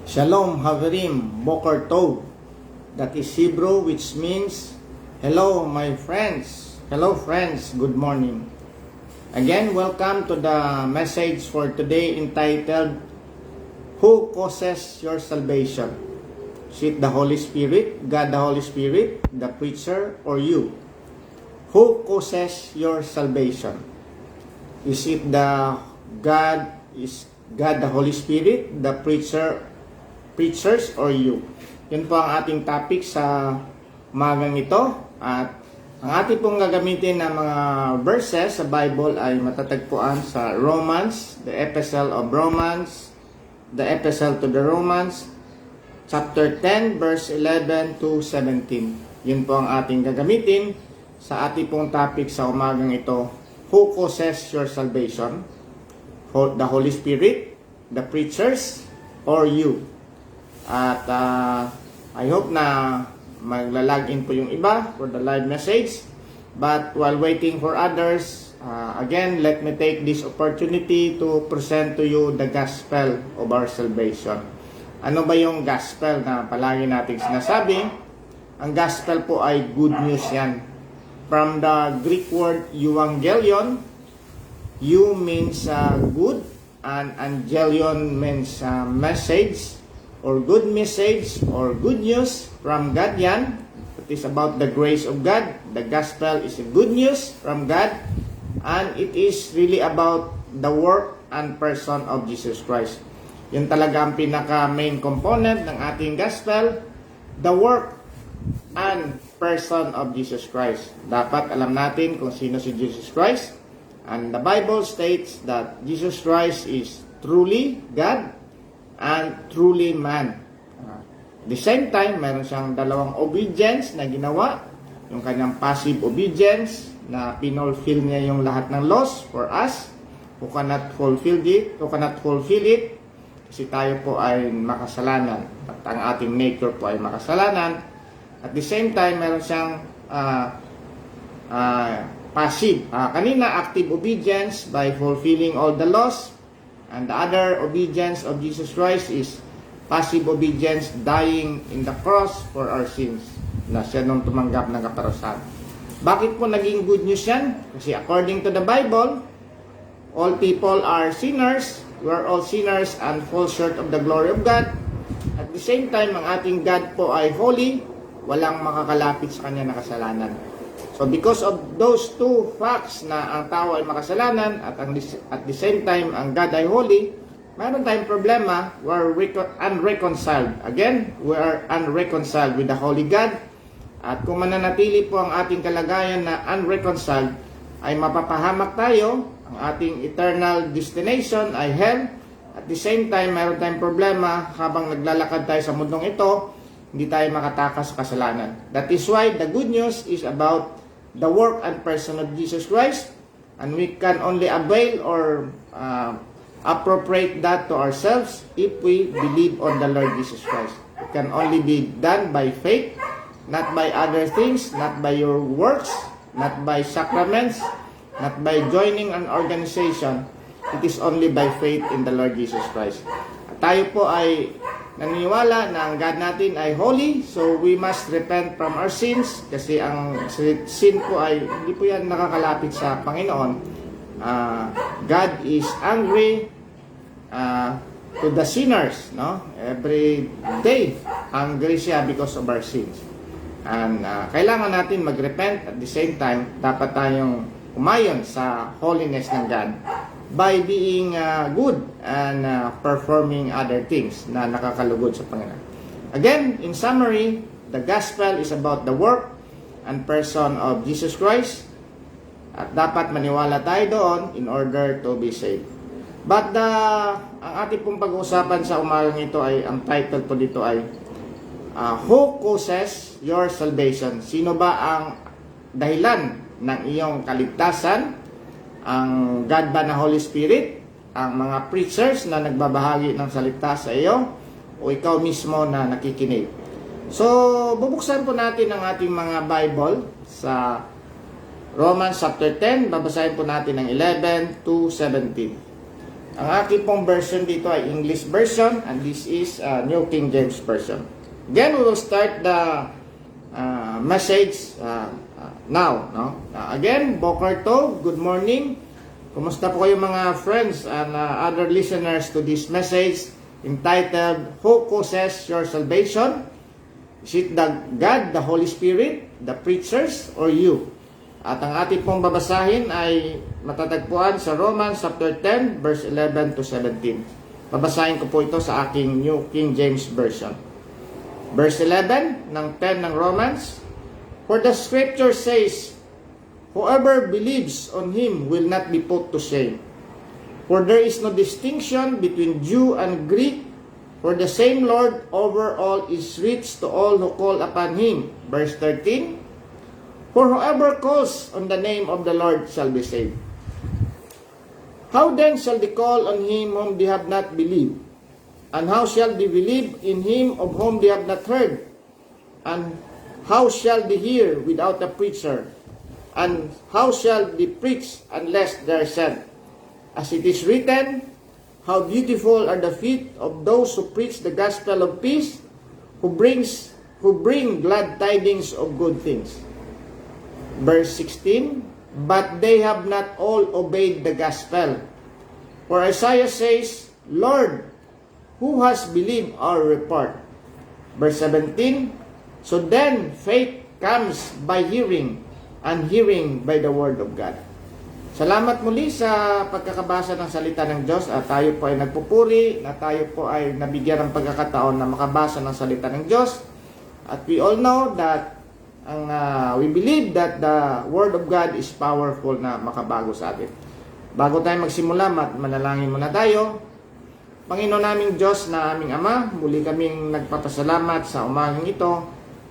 Shalom Haverim Boker Tov. That is Hebrew, which means hello my friends. Hello friends, good morning. Again, welcome to the message for today entitled Who Causes Your Salvation? Is it the Holy Spirit, God the Holy Spirit, the preacher, or you? Who causes your salvation? Is it the God the Holy Spirit, the preachers, or you? Yun po ang ating topic sa umagang ito. At ang ating pong gagamitin na mga verses sa Bible ay matatagpuan sa Romans, the Epistle of Romans, the Epistle to the Romans, chapter 10, verse 11 to 17. Yun po ang ating gagamitin sa ating pong topic sa umagang ito. Who causes your salvation? The Holy Spirit, the preachers, or you? At I hope na magla-log in po yung iba for the live message. But while waiting for others, again, let me take this opportunity to present to you the gospel of our salvation. Ano ba yung gospel na palagi nating sinasabi? Ang gospel po ay good news yan. From the Greek word euangelion, you means good, and angelion means message, or good message, or good news from God yan. It is about the grace of God. The gospel is a good news from God, and it is really about the work and person of Jesus Christ. Yun talaga ang pinaka-main component ng ating gospel, the work and person of Jesus Christ. Dapat alam natin kung sino si Jesus Christ. And the Bible states that Jesus Christ is truly God and truly man. At the same time, meron siyang dalawang obedience na ginawa. Yung kanyang passive obedience na pinulfill niya yung lahat ng laws for us who cannot fulfill it kasi tayo po ay makasalanan at ang ating nature po ay makasalanan. At the same time, meron siyang passive. Kanina, active obedience by fulfilling all the laws. And the other obedience of Jesus Christ is passive obedience, dying in the cross for our sins, na siya nung tumanggap ng kaparusahan. Bakit po naging good news yan? Kasi according to the Bible, all people are sinners. We are all sinners and fall short of the glory of God. At the same time, ang ating God po ay holy. Walang makakalapit sa kanya na kasalanan. So because of those two facts na ang tao ay makasalanan at the same time ang God ay holy, mayroon tayong problema. We are unreconciled. Again, we are unreconciled with the holy God. At kung mananatili po ang ating kalagayan na unreconciled, ay mapapahamak tayo. Ang ating eternal destination ay hell. At the same time, mayroon tayong problema habang naglalakad tayo sa mundong ito, hindi tayo makatakas sa kasalanan. That is why the good news is about the work and person of Jesus Christ, and we can only avail or appropriate that to ourselves if we believe on the Lord Jesus Christ. It can only be done by faith, not by other things, not by your works, not by sacraments, not by joining an organization. It is only by faith in the Lord Jesus Christ. At tayo po ay naniniwala na ang God natin ay holy, so we must repent from our sins kasi ang sin po ay hindi po yan nakakalapit sa Panginoon. God is angry to the sinners, no? Every day angry siya because of our sins. And kailangan natin mag-repent. At the same time, dapat tayong umayon sa holiness ng God by being good and performing other things na nakakalugod sa Panginoon. Again, in summary, the gospel is about the work and person of Jesus Christ. At dapat maniwala tayo doon in order to be saved. But ang ating pong pag-uusapan sa umagang ito ay, ang title po dito ay Who causes your salvation? Sino ba ang dahilan ng iyong kaligtasan? Ang God ba na Holy Spirit, ang mga preachers na nagbabahagi ng salita sa iyo, o ikaw mismo na nakikinig? So, bubuksan po natin ang ating mga Bible sa Romans chapter 10, babasahin po natin ng 11 to 17. Ang aking pong version dito ay English version, and this is New King James Version. Again, we will start the message now. No? Again, Boker Tov, good morning. Kumusta po kayo mga friends and other listeners to this message entitled, Who Causes Your Salvation? Is it the God, the Holy Spirit, the preachers, or you? At ang ating pong babasahin ay matatagpuan sa Romans chapter 10, verse 11 to 17. Babasahin ko po ito sa aking New King James Version. Verse 11 ng 10 ng Romans, For the scripture says, Whoever believes on Him will not be put to shame. For there is no distinction between Jew and Greek, for the same Lord over all is rich to all who call upon Him. Verse 13, For whoever calls on the name of the Lord shall be saved. How then shall they call on Him whom they have not believed? And how shall they believe in Him of whom they have not heard? And how shall they hear without a preacher? And how shall they preach unless they are sent? As it is written, How beautiful are the feet of those who preach the gospel of peace, who bring glad tidings of good things. Verse 16, But they have not all obeyed the gospel. For Isaiah says, Lord, who has believed our report? Verse 17, So then faith comes by hearing, and hearing by the word of God. Salamat muli sa pagkakabasa ng salita ng Diyos at tayo po ay nagpupuri na tayo po ay nabigyan ng pagkakataon na makabasa ng salita ng Diyos. At we all know that we believe that the Word of God is powerful na makabago sa atin. Bago tayo magsimula, manalangin muna tayo. Panginoon naming Diyos na aming Ama, muli kaming nagpapasalamat sa umagang ito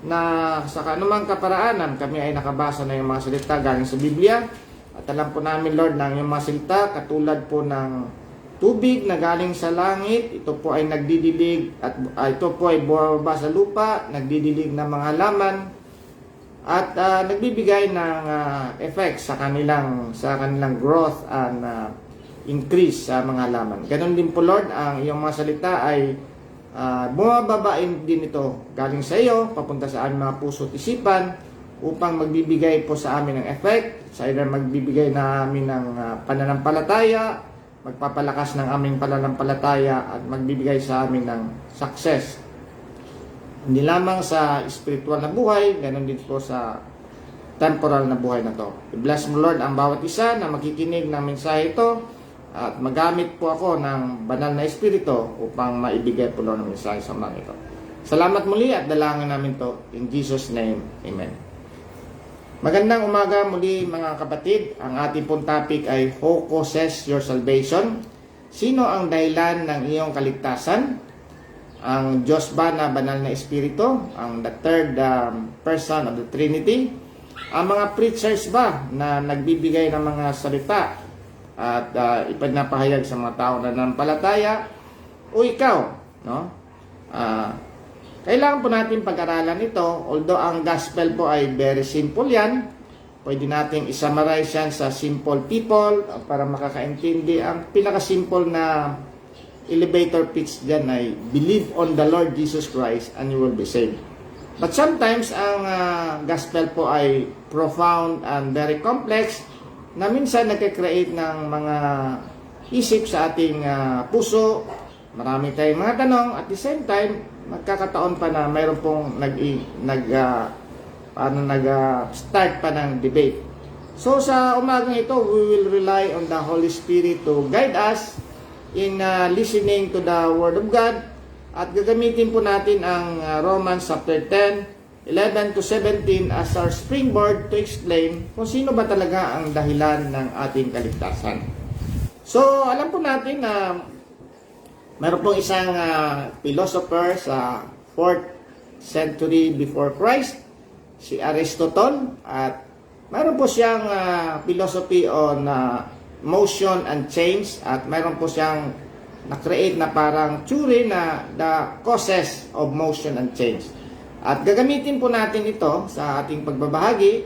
na sa kanumang kaparaanan kami ay nakabasa na yung mga salita galing sa Biblia. At alam po namin, Lord, na yung mga salita katulad po ng tubig na galing sa langit, ito po ay nagdidilig at ito po ay bumaba sa lupa, nagdidilig ng mga halaman at nagbibigay ng effect sa kanilang growth and increase sa mga halaman. Ganon din po, Lord, ang iyong mga salita ay bumababain din ito galing sa iyo, papunta sa aming mga puso at isipan upang magbibigay po sa amin ng effect, sa either magbibigay na amin ng pananampalataya, magpapalakas ng aming pananampalataya at magbibigay sa amin ng success. Hindi lamang sa spiritual na buhay, ganoon din po sa temporal na buhay na to. I-bless mo, Lord, ang bawat isa na makikinig ng mensahe ito at magamit po ako ng banal na espiritu upang maibigay po, Lord, ng mensahe sa mga ito. Salamat muli at dalangin namin to in Jesus' name. Amen. Magandang umaga muli mga kapatid. Ang ating pong topic ay Who Causes Your Salvation? Sino ang dahilan ng iyong kaligtasan? Ang Diyos ba na banal na espiritu? Ang the third person of the Trinity? Ang mga preachers ba na nagbibigay ng mga salita at ipinapahayag sa mga tao na nanampalataya? O ikaw? No? Kailangan po natin pag-aralan ito, although ang gospel po ay very simple yan. Pwede natin isummarize yan sa simple people para makakaintindi. Ang pinaka-simple na elevator pitch dyan ay believe on the Lord Jesus Christ and you will be saved. But sometimes ang gospel po ay profound and very complex na minsan nagkakreate ng mga isip sa ating puso. Marami tayong mga tanong at the same time magkakataon pa na mayroon pong start pa ng debate. So sa umagang ito, we will rely on the Holy Spirit to guide us in listening to the Word of God at gagamitin po natin ang Romans chapter 10, 11 to 17 as our springboard to explain kung sino ba talaga ang dahilan ng ating kaligtasan. So alam po natin na meron pong isang philosopher sa 4th century before Christ, si Aristotle, at meron po siyang philosophy on motion and change at mayroon po siyang na-create na parang theory na the causes of motion and change. At gagamitin po natin ito sa ating pagbabahagi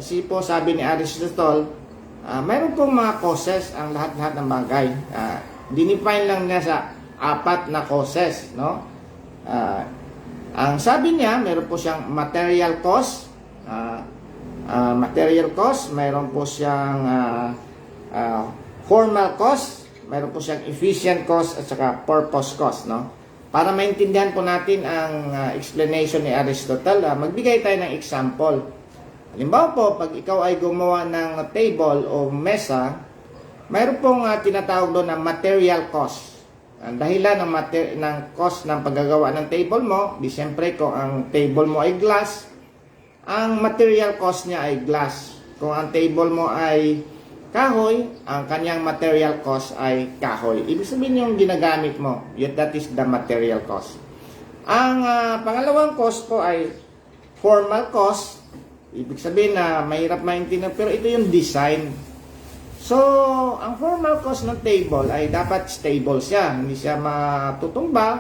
kasi po sabi ni Aristotle, mayroon pong mga causes ang lahat-lahat ng bagay. dinefine lang niya sa apat na causes, no? Ang sabi niya, meron po siyang material cause, mayroon po siyang formal cause, mayroon po siyang efficient cause at saka purpose cause, no? Para maintindihan po natin ang explanation ni Aristotle, magbigay tayo ng example. Halimbawa po, pag ikaw ay gumawa ng table o mesa, mayroon pong tinatawag doon na material cost. Ang dahilan ng cost ng paggagawa ng table mo, di siyempre kung ang table mo ay glass, ang material cost niya ay glass. Kung ang table mo ay kahoy, ang kanyang material cost ay kahoy. Ibig sabihin yung ginagamit mo, that is the material cost. Ang pangalawang cost po ay formal cost. Ibig sabihin na mahirap maintindihan, pero ito yung design. So, ang formal cost ng table ay dapat stable siya. Hindi siya matutumba.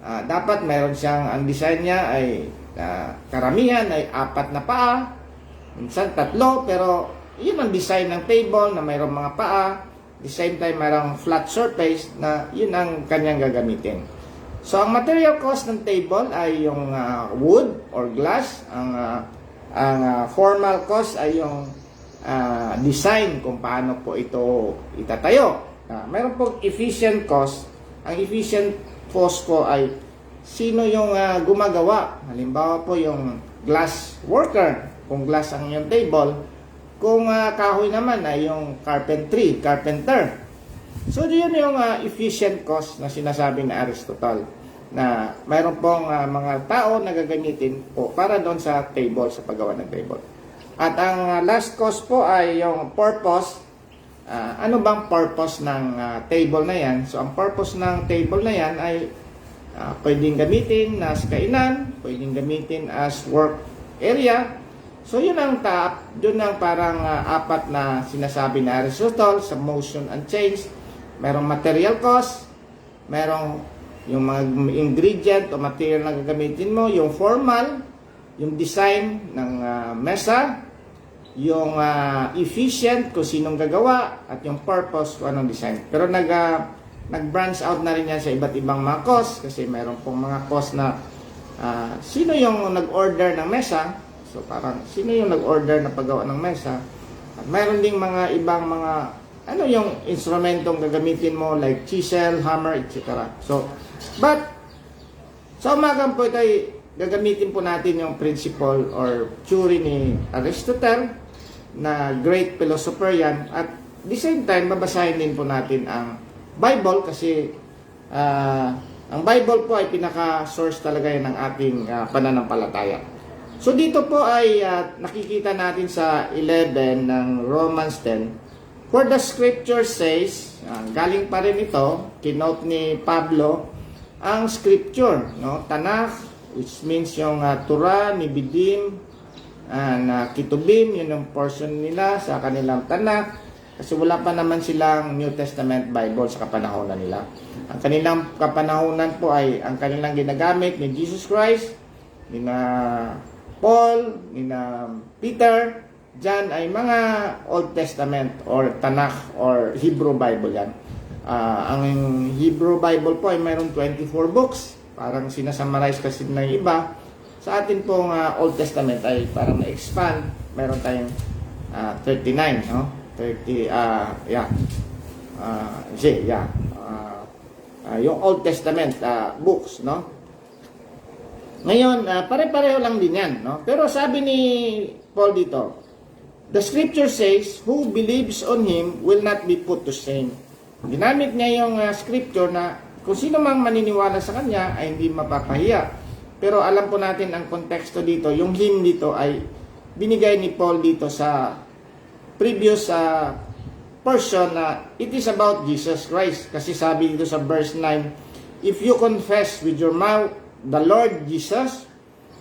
Dapat meron siyang, ang design niya ay karamihan ay 4 na paa. Minsan 3, pero yun ang design ng table na mayroong mga paa. At the same time, mayroong flat surface na yun ang kanyang gagamitin. So, ang material cost ng table ay yung wood or glass. Ang formal cost ay yung design kung paano po ito itatayo. Meron po efficient cost. Ang efficient cost po ay sino yung gumagawa. Halimbawa po yung glass worker, kung glass ang yung table. Kung kahoy naman ay yung carpenter. So yun yung efficient cost na sinasabi ni Aristotle, na mayroon pong mga tao na gagamitin po para doon sa table, sa paggawa ng table. At ang last cost po ay yung purpose. Ano bang purpose ng table na yan? So ang purpose ng table na yan ay pwedeng gamitin as kainan, pwedeng gamitin as work area. So yun ang yun ang parang 4 na sinasabi ni Aristotle sa motion and change. Merong material cost, merong yung mga ingredient o material na gagamitin mo, yung formal, yung design ng mesa, yung efficient kung sinong gagawa, at yung purpose kung anong design. Pero nag-branch out na rin yan sa iba't ibang mga cost, kasi mayroon pong mga cost na sino yung nag-order ng mesa. So parang sino yung nag-order na paggawa ng mesa. At mayroon ding mga ibang mga ano yung instrumentong gagamitin mo, like chisel, hammer, etc. So, but sa umagang po ito ay gagamitin po natin yung principle or theory ni Aristotle, na great philosopher yan. At the same time, babasahin din po natin ang Bible, kasi ang Bible po ay pinaka-source talaga yan ng ating pananampalataya. So dito po ay nakikita natin sa 11 ng Romans 10, for the scripture says, galing pa rin ito, kinote ni Pablo, ang scripture, no? Tanakh, which means yung Torah, Nibidim, Kitubim, yun yung portion nila sa kanilang Tanakh, kasi wala pa naman silang New Testament Bible sa kapanahonan nila. Ang kanilang kapanahonan po ay ang kanilang ginagamit ni Jesus Christ, ni Paul, ni Peter, John, ay mga Old Testament or Tanakh or Hebrew Bible yan. Ang Hebrew Bible po ay mayroong 24 books. Parang sinasummarize kasi ng iba. Sa atin pong Old Testament ay parang na-expand. Mayroon tayong 39, no? 30, yung Old Testament books, no? Ngayon, pare-pareho lang din yan, no? Pero sabi ni Paul dito, the scripture says, who believes on him will not be put to shame. Ginamit niya yung scripture na kung sino mang maniniwala sa kanya ay hindi mapapahiya. Pero alam po natin ang konteksto dito, yung him dito ay binigay ni Paul dito sa previous portion na it is about Jesus Christ. Kasi sabi dito sa verse 9, if you confess with your mouth the Lord Jesus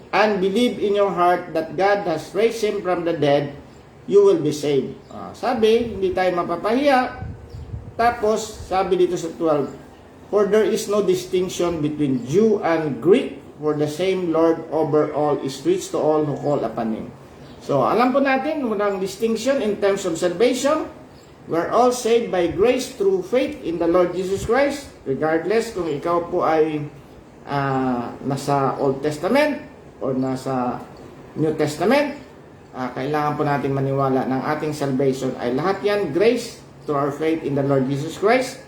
and believe in your heart that God has raised him from the dead, you will be saved. Sabi, hindi tayo mapapahiya. Tapos, sabi dito sa 12, for there is no distinction between Jew and Greek, for the same Lord over all is rich to all who call upon him. So, alam po natin, walang distinction in terms of salvation. We're all saved by grace through faith in the Lord Jesus Christ. Regardless kung ikaw po ay nasa Old Testament o nasa New Testament, kailangan po natin maniwala ng ating salvation ay lahat yan grace through our faith in the Lord Jesus Christ.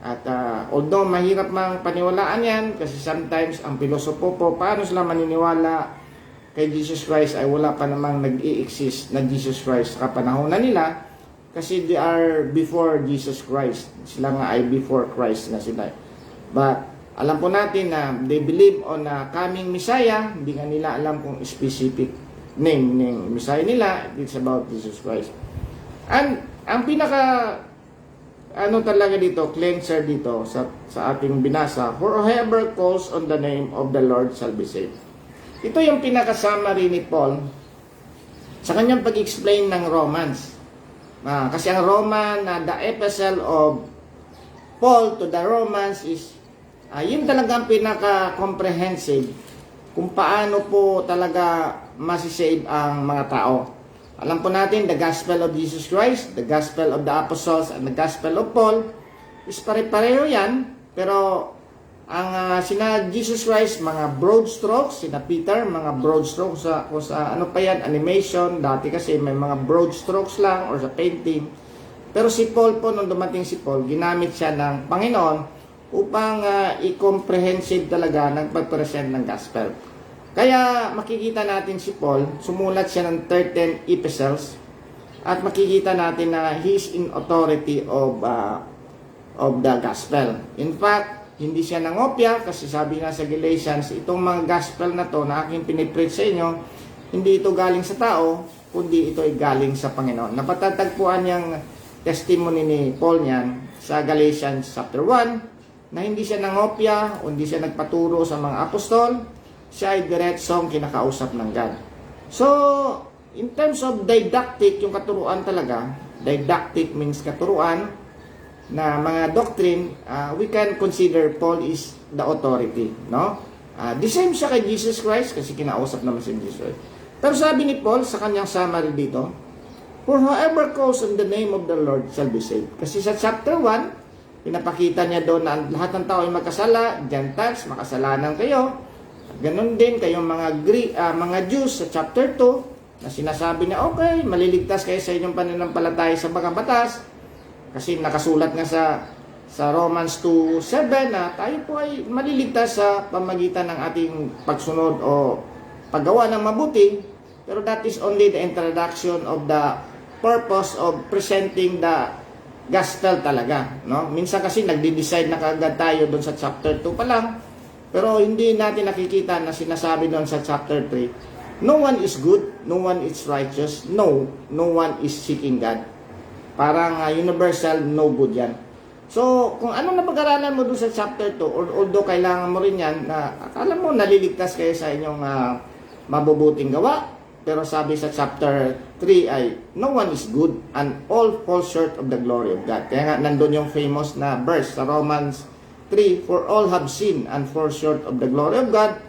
At although mahirap mang paniwalaan yan, kasi sometimes ang pilosopo po, paano sila maniniwala kay Jesus Christ ay wala pa namang nag-i-exist na Jesus Christ sa kapanahonan nila, kasi they are before Jesus Christ. Sila nga ay before Christ na sila. But alam po natin na they believe on a coming Messiah. Hindi nga nila alam kung specific name ng Messiah nila. It's about Jesus Christ. And ang pinaka talaga dito, cleanser dito sa ating binasa, for whoever calls on the name of the Lord shall be saved. Ito yung pinaka-summary ni Paul sa kanyang pag-explain ng Romans. Kasi ang Roman, the epistle of Paul to the Romans is yun talagang pinaka-comprehensive kung paano po talaga masisave ang mga tao. Alam po natin, the gospel of Jesus Christ, the gospel of the apostles, and the gospel of Paul is pare-pareho yan, pero ang sina Jesus Christ, mga broad strokes, sina Peter, mga broad strokes sa ano pa yan, animation, dati kasi may mga broad strokes lang or sa painting. Pero si Paul po, nung dumating si Paul, ginamit siya ng Panginoon upang i-comprehensive talaga ng pag-present ng gospel. Kaya makikita natin si Paul, sumulat siya ng 13 epistles at makikita natin na he is in authority of the gospel. In fact, hindi siya nangopya kasi sabi nga sa Galatians, itong mga gospel na to na aking pinipreach sa inyo, hindi ito galing sa tao, kundi ito ay galing sa Panginoon. Napatatagpuan niyang testimony ni Paul niyan sa Galatians chapter 1 na hindi siya nangopya o hindi siya nagpaturo sa mga apostol, siya ay diretsong kinakausap ng God. So, in terms of didactic, yung katuruan talaga, didactic means katuruan na mga doctrine, we can consider Paul is the authority, no? The same siya kay Jesus Christ kasi kinausap naman si Jesus. Pero sabi ni Paul sa kanyang summary dito, for whoever calls on the name of the Lord shall be saved. Kasi sa chapter 1, pinapakita niya doon na lahat ng tao ay magkasala, Gentiles, makasalanan kayo. Ganon din kayong mga Jews sa chapter 2 na sinasabi niya, okay, maliligtas kayo sa inyong pananampalataya sa mga batas. Kasi nakasulat nga sa Romans 2:7 na tayo po ay maliligtas sa pamagitan ng ating pagsunod o paggawa ng mabuti. Pero that is only the introduction of the purpose of presenting the gospel talaga, no? Minsan kasi nagde-decide na kaagad tayo doon sa chapter 2 pa lang. Pero hindi natin nakikita na sinasabi doon sa chapter 3, no one is good, no one is righteous, no one is seeking God. Parang universal no good yan. So, kung anong napag-aralan mo doon sa chapter 2, although kailangan mo rin yan, na akala mo naliligtas kayo sa inyong mabubuting gawa, pero sabi sa chapter 3 ay, no one is good and all fall short of the glory of God. Kaya nga nandun yung famous na verse sa Romans 3, for all have sinned and fall short of the glory of God.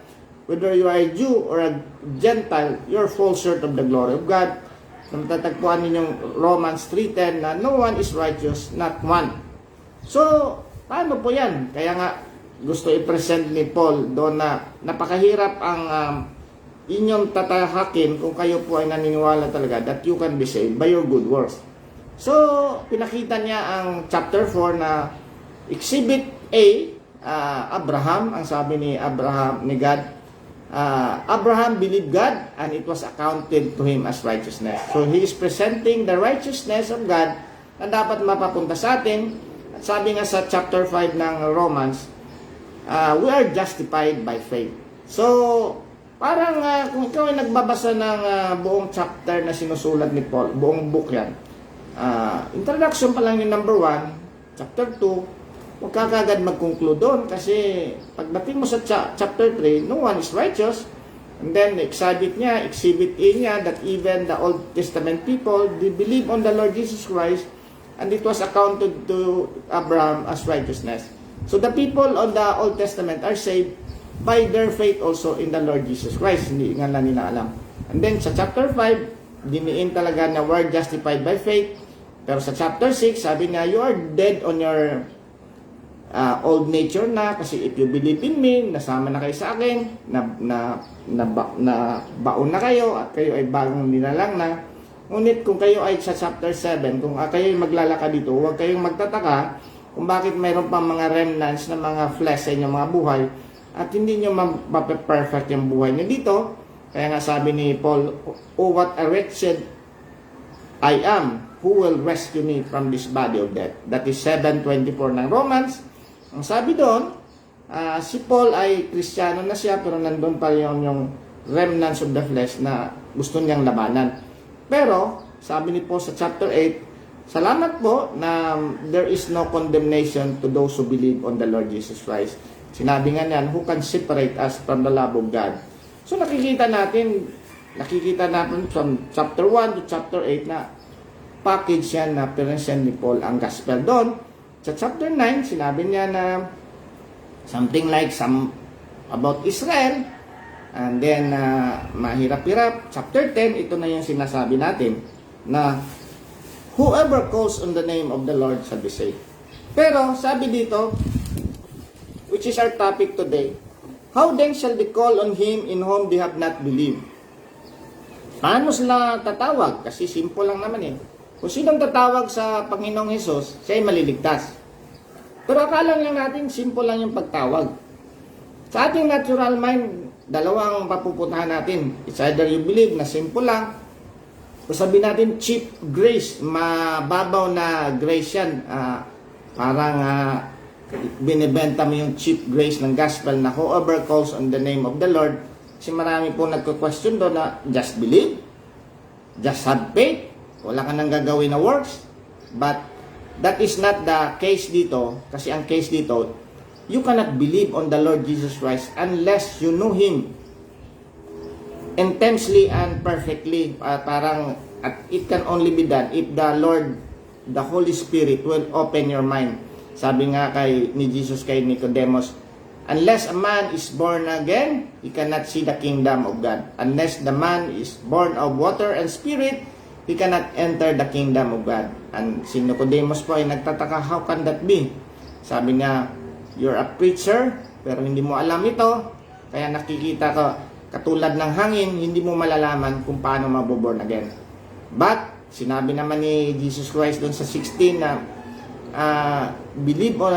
Whether you are a Jew or a Gentile, you fall short of the glory of God. So, matatagpuan ninyong Romans 3:10 na no one is righteous, not one. So, paano po yan? Kaya nga, gusto i-present ni Paul doon na napakahirap ang inyong tatahakin kung kayo po ay naniniwala talaga that you can be saved by your good works. So, pinakita niya ang chapter 4 na Exhibit A, Abraham, ang sabi ni Abraham, ni God, Abraham believed God and it was accounted to him as righteousness. So he is presenting the righteousness of God na dapat mapapunta sa atin. At sabi nga sa chapter 5 ng Romans, we are justified by faith. So, parang kung ikaw ay nagbabasa ng buong chapter na sinusulat ni Paul, buong book yan, introduction pa lang yung number 1, chapter 2, huwag ka kagad mag-conclude doon kasi pagdating mo sa chapter 3, no one is righteous. And then, exhibit A niya that even the Old Testament people, they believe on the Lord Jesus Christ and it was accounted to Abraham as righteousness. So, the people on the Old Testament are saved by their faith also in the Lord Jesus Christ. Hindi nga lang nila alam. And then, sa chapter 5, diniin talaga na we're justified by faith Pero sa chapter 6, sabi niya, you are dead on your old nature na, kasi if you believe in me, nasama na kayo sa akin, na baon na kayo, at kayo ay bagong nilalang na. Ngunit kung kayo ay sa chapter 7, kung kayo ay maglalakad dito, huwag kayong magtataka kung bakit mayroon pang mga remnants na mga flesh sa inyong mga buhay, at hindi nyo mape-perfect yung buhay nyo dito. Kaya nga sabi ni Paul, oh, what a wretched I am, who will rescue me from this body of death? That is 7:24 ng Romans. Ang sabi doon, si Paul ay Kristiyano na siya, pero nandun pa yung remnants of the flesh na gusto niyang labanan. Pero, sabi ni Paul sa chapter 8, salamat po na there is no condemnation to those who believe on the Lord Jesus Christ. Sinabi nga niyan, who can separate us from the love of God? So nakikita natin from chapter 1 to chapter 8 na package yan na present ni Paul ang gospel doon. Sa chapter 9, sinabi niya na something like about Israel, and then mahirap-hirap. Chapter 10, ito na yung sinasabi natin na whoever calls on the name of the Lord shall be saved. Pero sabi dito, which is our topic today, how then shall they call on Him in whom they have not believed? Paano sila tatawag? Kasi simple lang naman eh. Kung sinong tatawag sa Panginoong Hesus, siya ay maliligtas. Pero akala lang natin, simple lang yung pagtawag. Sa ating natural mind, dalawang papupuntahan natin. It's either you believe na simple lang, o sabihin natin cheap grace, mababaw na grace yan. Parang binibenta mo yung cheap grace ng gospel na whoever calls on the name of the Lord. Kasi marami po nagko-question doon na just believe, just have faith, wala ka nang gagawin na works. But that is not the case dito. Kasi ang case dito, you cannot believe on the Lord Jesus Christ unless you know Him intensely and perfectly. It can only be done if the Lord, the Holy Spirit will open your mind. Sabi nga ni Jesus kay Nicodemus, unless a man is born again, he cannot see the kingdom of God. Unless the man is born of water and spirit, he cannot enter the kingdom of God. And si Nicodemus po ay nagtataka, how can that be? Sabi niya, you're a preacher, pero hindi mo alam ito. Kaya nakikita ka katulad ng hangin, hindi mo malalaman kung paano maboborn again. But, sinabi naman ni Jesus Christ doon sa 16 na, believe on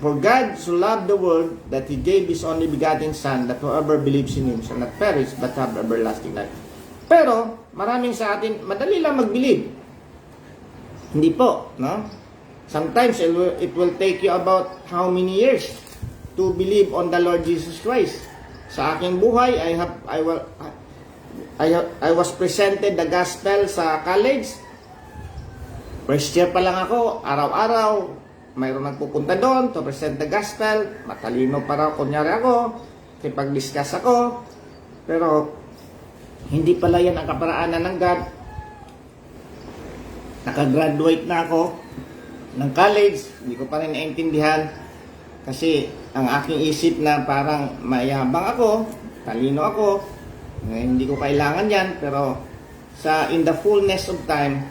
for God so loved the world that He gave His only begotten Son, that whoever believes in Him shall not perish but have everlasting life. Pero maraming sa atin madali lang mag-believe. Hindi po, no? Sometimes it will take you about how many years to believe on the Lord Jesus Christ. Sa aking buhay, I was presented the gospel sa college. First year pa lang ako, araw-araw, mayroon nagpupunta doon to present the gospel. Matalino pa raw, kunyari ako, kipag-discuss ako. Pero, hindi pala yan ang kaparaanan ng God. Nakagraduate na ako ng college, hindi ko pa rin naintindihan. Kasi, ang aking isip na parang mayabang ako, talino ako, hindi ko kailangan yan. Pero, in the fullness of time,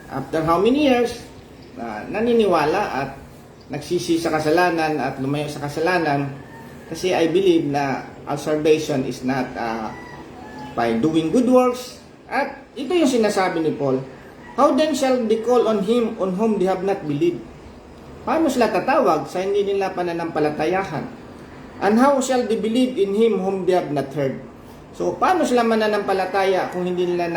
after how many years, naniniwala at nagsisi sa kasalanan at lumayo sa kasalanan. Kasi I believe na our salvation is not by doing good works. At ito yung sinasabi ni Paul, how then shall they call on Him on whom they have not believed? Paano sila tatawag sa hindi nila pananampalatayahan? And how shall they believe in Him whom they have not heard? So paano sila mananampalataya kung hindi nila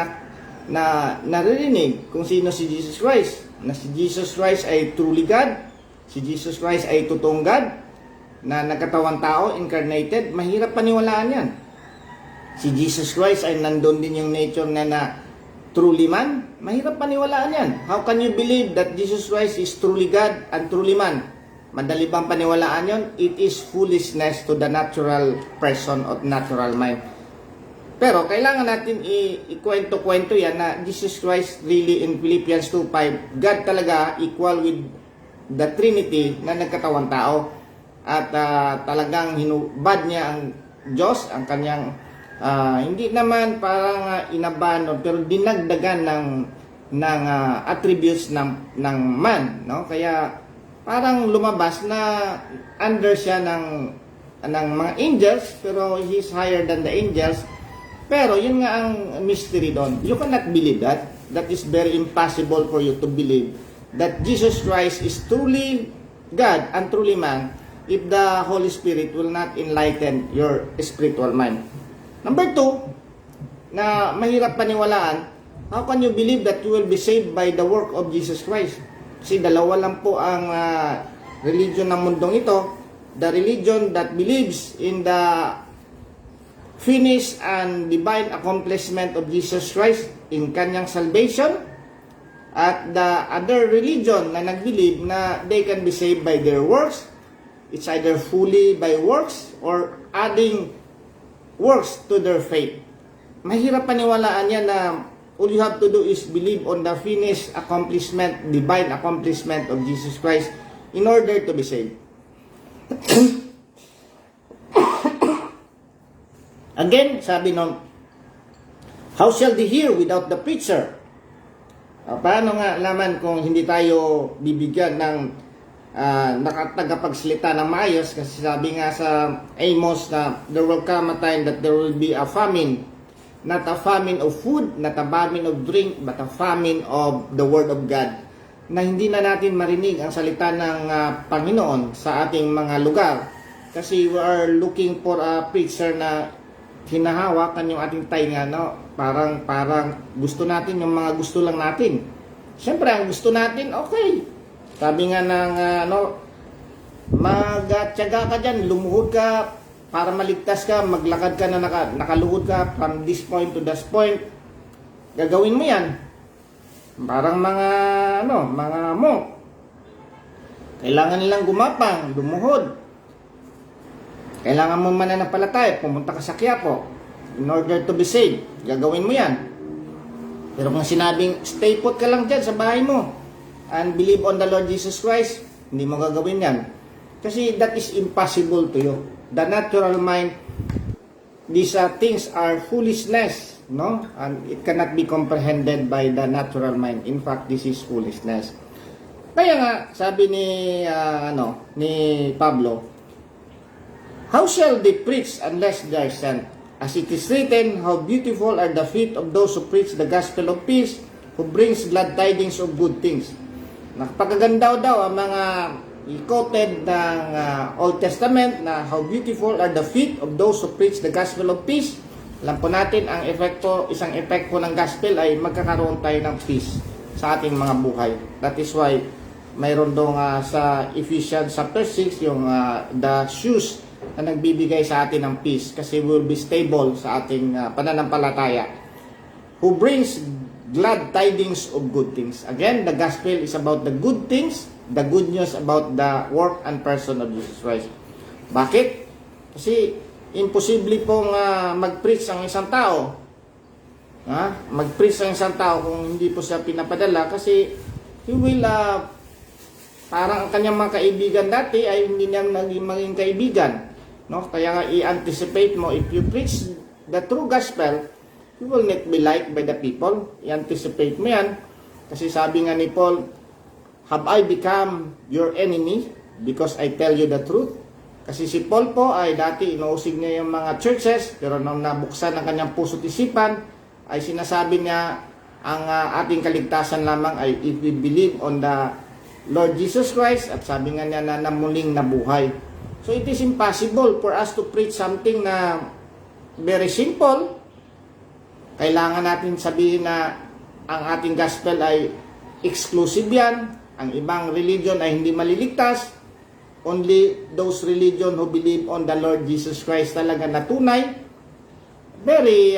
naririnig kung sino si Jesus Christ? Na si Jesus Christ ay truly God, si Jesus Christ ay totoong God, na nagkatawang tao, incarnated. Mahirap paniwalaan yan. Si Jesus Christ ay nandun din yung nature na truly man. Mahirap paniwalaan yan. How can you believe that Jesus Christ is truly God and truly man? Madali bang paniwalaan yon? It is foolishness to the natural person or natural mind. Pero kailangan natin ikwento-kwento yan na Jesus Christ really in Philippians 2:5, God talaga equal with the Trinity na nagkatawang tao. At talagang hinubad niya ang Diyos, ang kanyang hindi naman parang inabano, pero dinagdagan ng ng attributes ng man, no? Kaya parang lumabas na under siya ng mga angels, pero he's higher than the angels. Pero yun nga ang mystery doon. You cannot believe that. That is very impossible for you to believe that Jesus Christ is truly God and truly man if the Holy Spirit will not enlighten your spiritual mind. Number 2, na mahirap paniwalaan, how can you believe that you will be saved by the work of Jesus Christ? Kasi dalawa lang po ang religion ng mundong ito. The religion that believes in the finished and divine accomplishment of Jesus Christ in kanyang salvation, at the other religion na nag-believe na they can be saved by their works. It's either fully by works or adding works to their faith. Mahirap paniwalaan yan na all you have to do is believe on the finished accomplishment, divine accomplishment of Jesus Christ in order to be saved. Again, sabi nun, how shall they hear without the preacher? Paano nga laman kung hindi tayo bibigyan ng nakatagapagsalita ng maayos? Kasi sabi nga sa Amos na there will come a time that there will be a famine. Not a famine of food, not a famine of drink, but a famine of the Word of God. Na hindi na natin marinig ang salita ng Panginoon sa ating mga lugar. Kasi we are looking for a preacher na hinahawakan yung ating tainga, no? Parang gusto natin yung mga gusto lang natin. Siyempre, ang gusto natin, okay. Sabi nga ng, magtiyaga ka dyan, lumuhod ka, para maligtas ka, maglakad ka na nakaluhod ka from this point to this point. Gagawin mo yan. Parang mga monk. Kailangan nilang gumapang, lumuhod. Kailangan mo mananampalataya, pumunta ka sa Quiapo in order to be saved. Gagawin mo yan. Pero kung sinabing, stay put ka lang dyan sa bahay mo and believe on the Lord Jesus Christ, hindi mo gagawin yan. Kasi that is impossible to you. The natural mind, these things are foolishness, no? And it cannot be comprehended by the natural mind. In fact, this is foolishness. Kaya nga, sabi ni Pablo, how shall they preach unless they are sent? As it is written, how beautiful are the feet of those who preach the gospel of peace, who brings glad tidings of good things. Nakapagaganda daw ang mga quoted ng Old Testament na how beautiful are the feet of those who preach the gospel of peace. Alam po natin, ang isang epekto ng gospel ay magkakaroon tayo ng peace sa ating mga buhay. That is why mayroon doon sa Ephesians chapter 6 yung the shoes na nagbibigay sa atin ng peace kasi we will be stable sa ating pananampalataya. Who brings glad tidings of good things. Again, the gospel is about the good things, the good news about the work and person of Jesus Christ. Bakit? Kasi imposible pong mag-preach ang isang tao. Mag-preach ang isang tao kung hindi po siya pinapadala kasi he will parang ang kanyang mga kaibigan dati ay hindi niya maging kaibigan. No? Kaya nga i-anticipate mo, if you preach the true gospel, you will not be liked by the people. I-anticipate mo yan. Kasi sabi nga ni Paul, have I become your enemy because I tell you the truth? Kasi si Paul po ay dati inuusig niya yung mga churches, pero nung nabuksan ang kanyang puso't isipan, ay sinasabi niya ang ating kaligtasan lamang ay if we believe on the Lord Jesus Christ, at sabi nga niya na namuling nabuhay. So it is impossible for us to preach something na very simple. Kailangan natin sabihin na ang ating gospel ay exclusive yan. Ang ibang religion ay hindi maliligtas. Only those religion who believe on the Lord Jesus Christ talaga na tunay. Very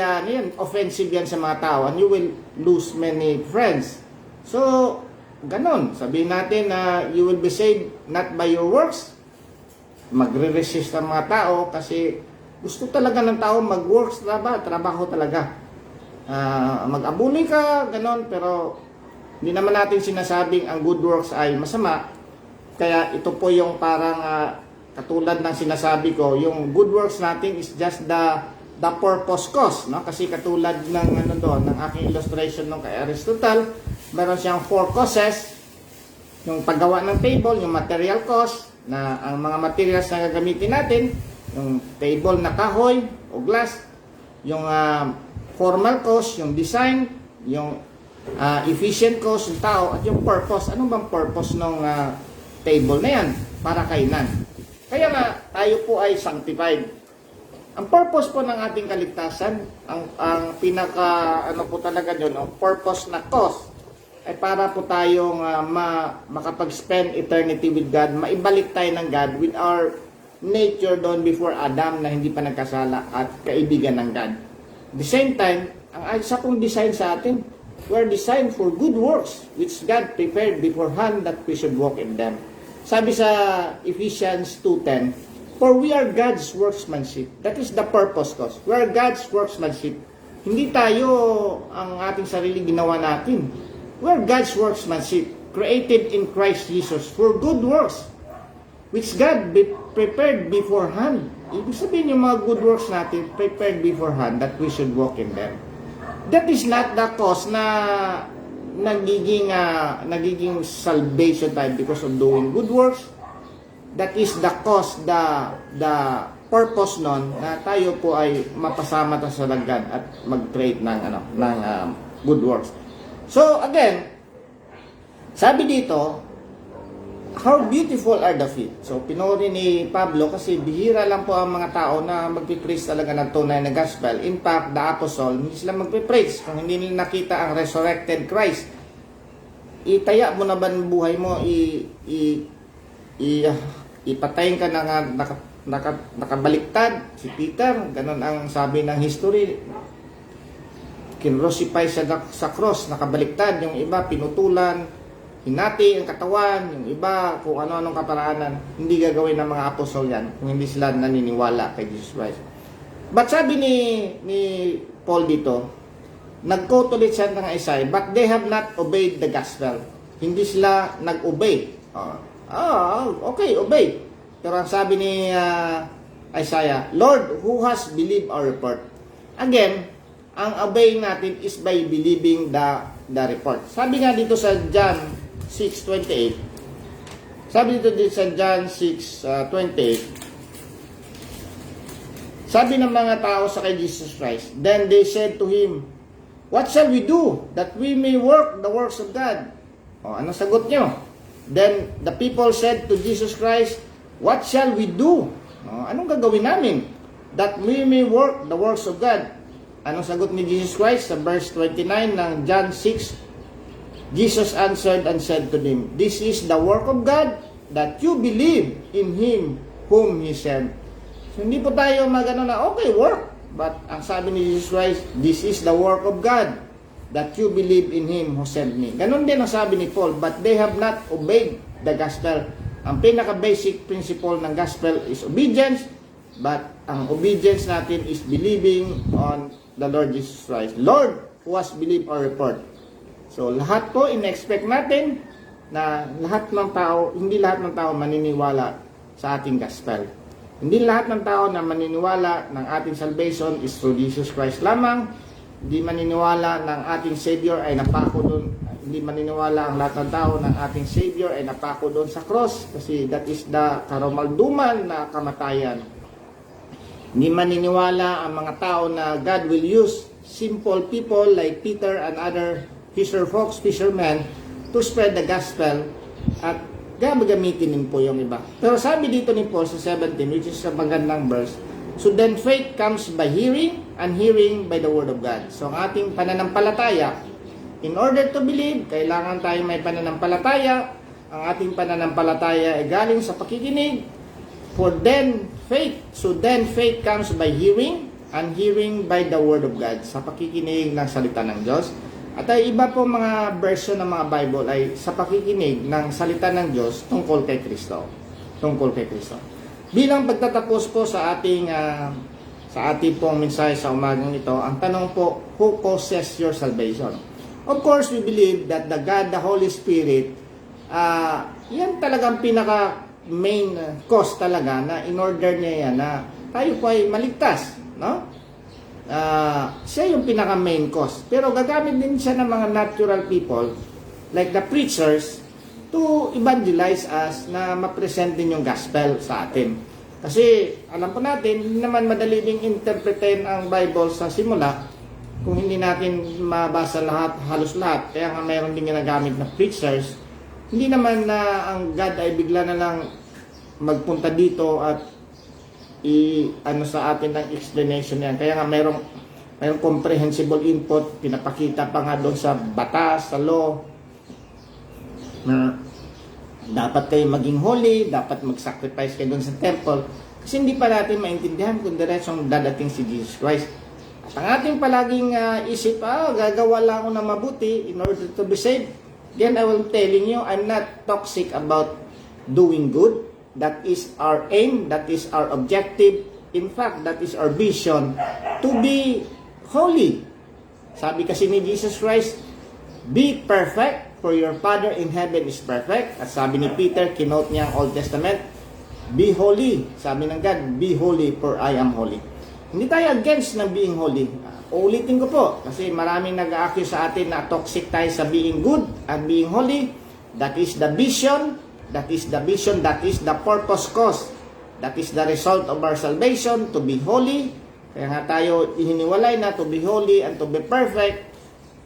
offensive yan sa mga tao, and you will lose many friends. So, ganon. Sabihin natin na you will be saved not by your works. Magre-resist ang mga tao kasi gusto talaga ng tao mag-works, trabaho talaga. Mag-abuli ka, ganon, pero hindi naman natin sinasabing ang good works ay masama. Kaya ito po yung parang katulad ng sinasabi ko, yung good works natin is just the purpose cause, no? Kasi katulad ng ng aking illustration ng kay Aristotle, meron siyang 4 causes. Yung paggawa ng table, yung material cost, na ang mga materials na gagamitin natin, yung table na kahoy o glass, yung formal cost, yung design, yung efficient cost, yung tao, at yung purpose. Ano bang purpose ng table na yan? Para kainan. Kaya nga, tayo po ay sanctified. Ang purpose po ng ating kaligtasan, ang pinaka, ano po talaga yun, ang purpose na cause, ay para po tayong makapag-spend eternity with God, maibalik tayo ng God with our nature doon before Adam na hindi pa nagkasala at kaibigan ng God. At the same time, ang isa pong design sa atin, we are designed for good works which God prepared beforehand that we should walk in them. Sabi sa Ephesians 2:10, for we are God's workmanship. That is the purpose, cause. We are God's workmanship. Hindi tayo ang ating sarili ginawa natin. We are God's workmanship, created in Christ Jesus for good works, which God prepared beforehand. Ibig sabihin yung mga good works natin, prepared beforehand that we should walk in them. That is not the cause na nagiging salvation tayo because of doing good works. That is the cause, the purpose nun na tayo po ay mapasama tayo sa lagad at mag-create ng good works. So again, sabi dito, how beautiful are the feet. So pinuri ni Pablo kasi bihira lang po ang mga tao na magpipreach talaga ng tunay na gospel. In fact, the apostle, hindi sila magpipreach kung hindi nila nakita ang resurrected Christ. Itaya mo na ba ang buhay mo, ipatayin ka na nakabaliktad si Peter, ganun ang sabi ng history. Kinrosify siya sa cross, nakabaliktad. Yung iba pinutulan, hinati ang katawan, yung iba kung ano-anong kaparaanan. Hindi gagawin ng mga apostol yan kung hindi sila naniniwala kay Jesus Christ. But sabi ni Paul dito, nag-quote ulit siya ng Isaiah, but they have not obeyed the gospel. Hindi sila nag-obey. Okay, obey. Pero ang sabi ni Isaiah, Lord, who has believed our report? Again, ang obeying natin is by believing the report. Sabi nga dito sa John 6:28. Sabi dito sa John 6:28. Sabi ng mga tao sa kay Jesus Christ, then they said to him, what shall we do that we may work the works of God? Anong sagot nyo? Then the people said to Jesus Christ, what shall we do? Anong gagawin namin? That we may work the works of God. Anong sagot ni Jesus Christ sa verse 29 ng John 6? Jesus answered and said to them, this is the work of God, that you believe in Him whom He sent. So hindi po tayo magano na, okay, work. But ang sabi ni Jesus Christ, this is the work of God, that you believe in Him who sent me. Ganon din ang sabi ni Paul, but they have not obeyed the gospel. Ang pinaka-basic principle ng gospel is obedience, but ang obedience natin is believing on the Lord Jesus Christ. Lord, who has believed our report. So, lahat po, in-expect natin na lahat ng tao, hindi lahat ng tao maniniwala sa ating gospel. Hindi lahat ng tao na maniniwala ng ating salvation is through Jesus Christ lamang. Hindi maniniwala ng ating Savior ay napako doon. Hindi maniniwala ang lahat ng tao ng ating Savior ay napako doon sa cross kasi that is the karumalduman na kamatayan. Hindi maniniwala ang mga tao na God will use simple people like Peter and other fishermen to spread the gospel at gagamitin din po yung iba. Pero sabi dito ni Paul sa 17, which is a magandang verse, so then faith comes by hearing and hearing by the word of God. So ang ating pananampalataya, in order to believe, kailangan tayo may pananampalataya. Ang ating pananampalataya ay galing sa pakikinig. For then faith, so then faith comes by hearing and hearing by the word of God. Sa pakikinig ng salita ng Diyos. At ay iba po mga version ng mga Bible ay sa pakikinig ng salita ng Diyos tungkol kay Kristo. Tungkol kay Kristo. Bilang pagtatapos po sa ating pong mensahe sa umagang ito, ang tanong po, who causes your salvation? Of course, we believe that the God, the Holy Spirit, yan talagang pinaka main cause talaga na in order niya yan na tayo po ay maligtas, no? Siya yung pinaka main cause. Pero gagamit din siya ng mga natural people like the preachers, to evangelize us na ma-present din yung gospel sa atin. Kasi alam po natin, hindi naman madali ding interpretin ang Bible sa simula kung hindi natin mabasa lahat, halos lahat. Kaya nga mayroon din ginagamit na preachers. Hindi naman na ang God ay bigla na lang magpunta dito at ano sa atin ang explanation yan. Kaya nga mayroong comprehensible input, pinapakita pa nga doon sa batas, sa law, na dapat kayo maging holy, dapat mag-sacrifice kayo doon sa temple. Kasi hindi pa natin maintindihan kung diretsong dadating si Jesus Christ. At ang ating palaging isip, gagawa lang ako na mabuti in order to be saved. Then I will telling you, I'm not toxic about doing good. That is our aim, that is our objective. In fact, that is our vision, to be holy. Sabi kasi ni Jesus Christ, be perfect, for your Father in heaven is perfect. At sabi ni Peter, kinote niya ang Old Testament, be holy. Sabi ng God, be holy for I am holy. Hindi tayo against ng being holy. Ulitin ko po, kasi maraming nag-accuse sa atin na toxic tayo sa being good and being holy. That is the vision, that is the vision, that is the purpose cause. That is the result of our salvation, to be holy. Kaya nga tayo ihiniwalay na to be holy and to be perfect.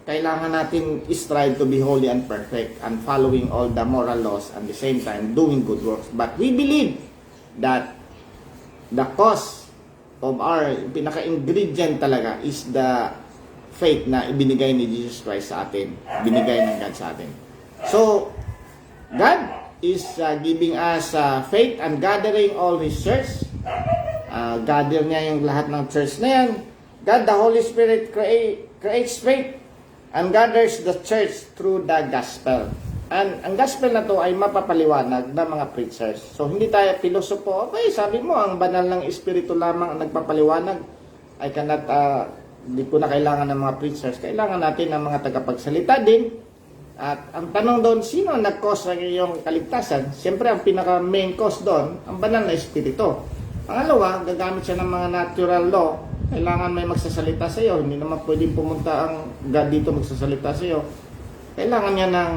Kailangan natin strive to be holy and perfect and following all the moral laws and at the same time doing good works. But we believe that the cause of our pinaka-ingredient talaga is the faith na ibinigay ni Jesus Christ sa atin. Binigay ng God sa atin. So, God is giving us faith and gathering all His church. Gather niya yung lahat ng church na yan. God, the Holy Spirit creates faith and gathers the church through the gospel. And ang gospel na to ay mapapaliwanag ng mga preachers. So hindi tayo pilosopo, okay, sabi mo, ang banal ng espiritu lamang ang nagpapaliwanag. I cannot, di ko na kailangan ng mga preachers. Kailangan natin ng mga tagapagsalita din. At ang tanong doon, sino ang nag-cause ng iyong kaligtasan? Siyempre, ang pinaka-main cause doon, ang banal na espiritu. Pangalawa, gagamit siya ng mga natural law. Kailangan may magsasalita sa iyo. Hindi naman pwedeng pumunta ang God dito magsasalita sa iyo. Kailangan niya ng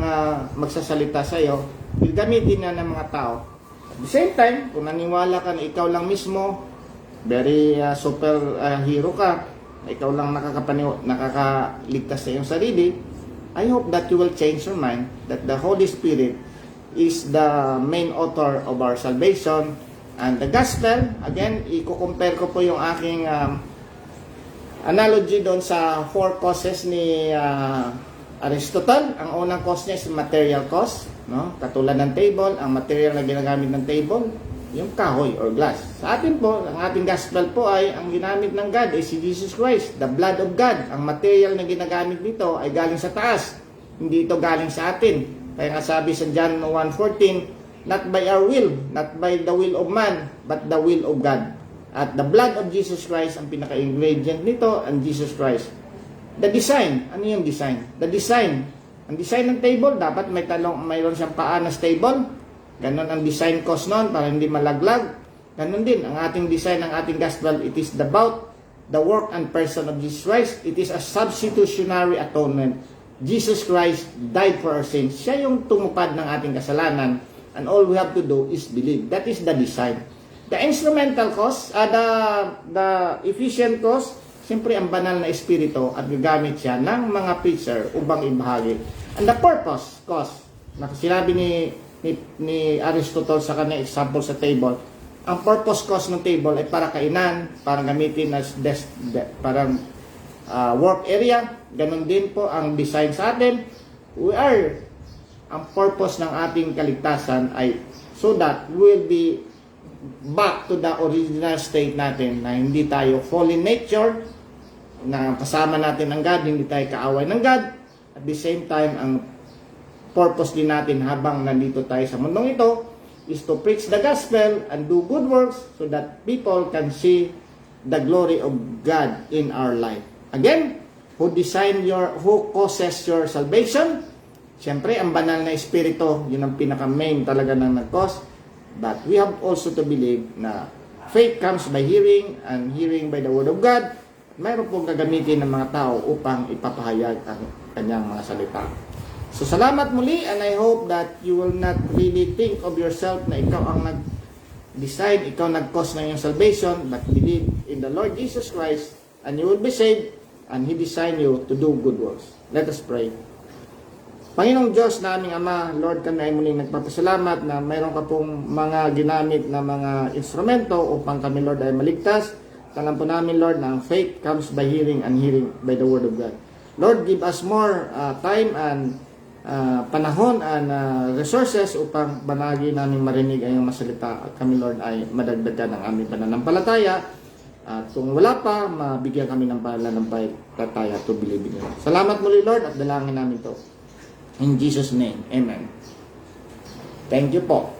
magsasalita sa iyo. Gamitin niya ng mga tao. At the same time, kung naniwala ka na ikaw lang mismo, very super hero ka, ikaw lang nakakaligtas sa iyong sarili, I hope that you will change your mind that the Holy Spirit is the main author of our salvation. And the gospel, again, i-compare ko po yung aking analogy doon sa 4 causes ni Aristotle. Ang unang cause niya is material cause, no? Katulad ng table, ang material na ginagamit ng table, yung kahoy or glass. Sa atin po, ang ating gospel po ay ang ginamit ng God ay si Jesus Christ, the blood of God. Ang material na ginagamit nito ay galing sa taas, hindi ito galing sa atin. Kaya nga sabi sa John 1:14, not by our will, not by the will of man, but the will of God. At the blood of Jesus Christ, ang pinaka-ingredient nito, ang Jesus Christ. The design, ano yung design? The design, ang design ng table, dapat mayroon siyang paa na stable. Ganon ang design cause nun, para hindi malaglag. Ganon din, ang ating design, ang ating gospel, it is about the work and person of Jesus Christ. It is a substitutionary atonement. Jesus Christ died for our sins. Siya yung tumupad ng ating kasalanan. And all we have to do is believe. That is the design. The instrumental cause, the efficient cause, siyempre ang banal na espiritu at gagamit siya ng mga preacher upang ibahagi. And the purpose cause, na sinabi ni Aristotle sa kanyang example sa table, ang purpose cause ng table ay para kainan, para gamitin as parang work area. Ganon din po ang design sa atin. Ang purpose ng ating kaligtasan ay so that we will be back to the original state natin, na hindi tayo fallen nature, na kasama natin ang God, hindi tayo kaaway ng God. At the same time, ang purpose din natin habang nandito tayo sa mundong ito is to preach the gospel and do good works so that people can see the glory of God in our life. Again, who causes your salvation? Siyempre, ang banal na espiritu, yun ang pinaka-main talaga ng nag-cause. But we have also to believe na faith comes by hearing and hearing by the word of God. Mayroon pong gagamitin ng mga tao upang ipapahayag ang kanyang mga salita. So salamat muli, and I hope that you will not really think of yourself na ikaw ang nag-decide, ikaw nag-cause ng iyong salvation, but believe in the Lord Jesus Christ and you will be saved, and He designed you to do good works. Let us pray. Panginoong Diyos na aming Ama, Lord, kami ay muling nagpapasalamat na mayroon ka pong mga ginamit na mga instrumento upang kami, Lord, ay maligtas. Alam po namin, Lord, na ang faith comes by hearing and hearing by the Word of God. Lord, give us more time and panahon and resources upang banagi namin marinig ang iyong masalita at kami, Lord, ay madagdagan ang aming pananampalataya. At kung wala pa, mabigyan kami ng pananampalataya to believe in you. Salamat muli, Lord, at dalangin namin to. In Jesus' name, Amen. Thank you po.